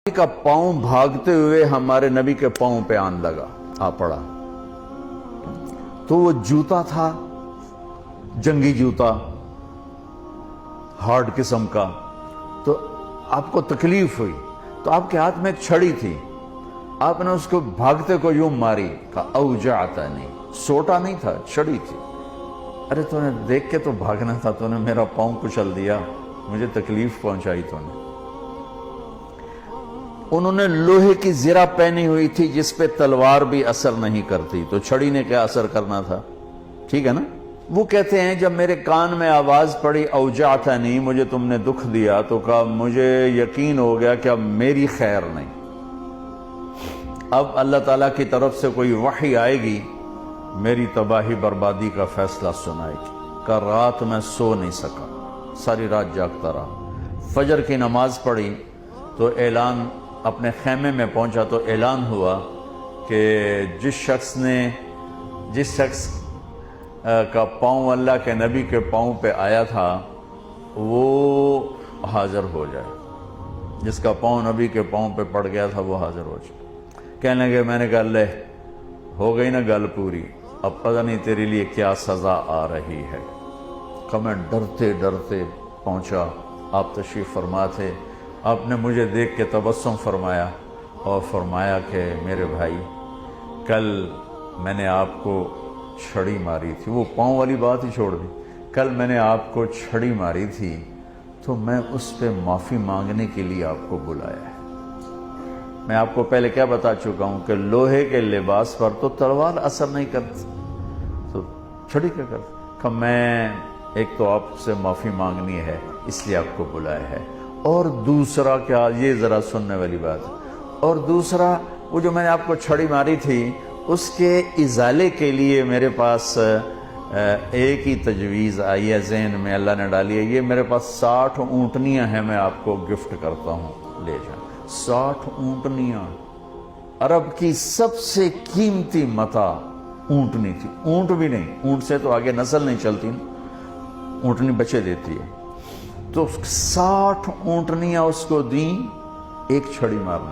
کا پاؤں بھاگتے ہوئے ہمارے نبی کے پاؤں پہ آن لگا، آ پڑا۔ تو وہ جوتا تھا، جنگی جوتا، ہارڈ قسم کا، تو آپ کو تکلیف ہوئی تو آپ کے ہاتھ میں ایک چھڑی تھی، آپ نے اس کو بھاگتے کو یوں ماری، کہا اوجعتنی، سوٹا نہیں تھا، چھڑی تھی۔ ارے تو نے دیکھ کے تو بھاگنا تھا، تو نے میرا پاؤں کچل دیا، مجھے تکلیف پہنچائی تو نے۔ انہوں نے لوہے کی زرہ پہنی ہوئی تھی جس پہ تلوار بھی اثر نہیں کرتی، تو چھڑی نے کیا اثر کرنا تھا؟ ٹھیک ہے نا؟ وہ کہتے ہیں جب میرے کان میں آواز پڑی اوجعتنی، مجھے تم نے دکھ دیا، تو کہا مجھے یقین ہو گیا کہ اب میری خیر نہیں، اب اللہ تعالیٰ کی طرف سے کوئی وحی آئے گی، میری تباہی بربادی کا فیصلہ سنائے گی۔ کہ رات میں سو نہیں سکا، ساری رات جاگتا رہا۔ فجر کی نماز پڑھی تو اعلان، اپنے خیمے میں پہنچا تو اعلان ہوا کہ جس شخص کا پاؤں اللہ کے نبی کے پاؤں پہ آیا تھا وہ حاضر ہو جائے، جس کا پاؤں نبی کے پاؤں پہ پڑ گیا تھا وہ حاضر ہو جائے۔ کہنے لگے، میں نے کہا اللہ ہو گئی نا گل پوری، اب پتہ نہیں تیرے لیے کیا سزا آ رہی ہے۔ کہ میں ڈرتے ڈرتے پہنچا، آپ تشریف فرما تھے، آپ نے مجھے دیکھ کے تبسم فرمایا اور فرمایا کہ میرے بھائی، کل میں نے آپ کو چھڑی ماری تھی، وہ پاؤں والی بات ہی چھوڑ دی، کل میں نے آپ کو چھڑی ماری تھی تو میں اس پہ معافی مانگنے کے لیے آپ کو بلایا ہے۔ میں آپ کو پہلے کیا بتا چکا ہوں کہ لوہے کے لباس پر تو تلوار اثر نہیں کرتی، تو چھڑی کیا کرتی؟ کہ میں ایک تو آپ سے معافی مانگنی ہے اس لیے آپ کو بلایا ہے، اور دوسرا کیا، یہ ذرا سننے والی بات ہے، اور دوسرا وہ جو میں نے آپ کو چھڑی ماری تھی اس کے ازالے کے لیے میرے پاس ایک ہی تجویز آئی ہے ذہن میں، اللہ نے ڈالی ہے، یہ میرے پاس 60 اونٹنیاں ہیں، میں آپ کو گفٹ کرتا ہوں، لے جائیں۔ 60 اونٹنیاں، عرب کی سب سے قیمتی متاع اونٹنی تھی، اونٹ بھی نہیں، اونٹ سے تو آگے نسل نہیں چلتی نا، اونٹنی بچے دیتی ہے، تو 60 اونٹنیاں اس کو دیں ایک چھڑی مارنے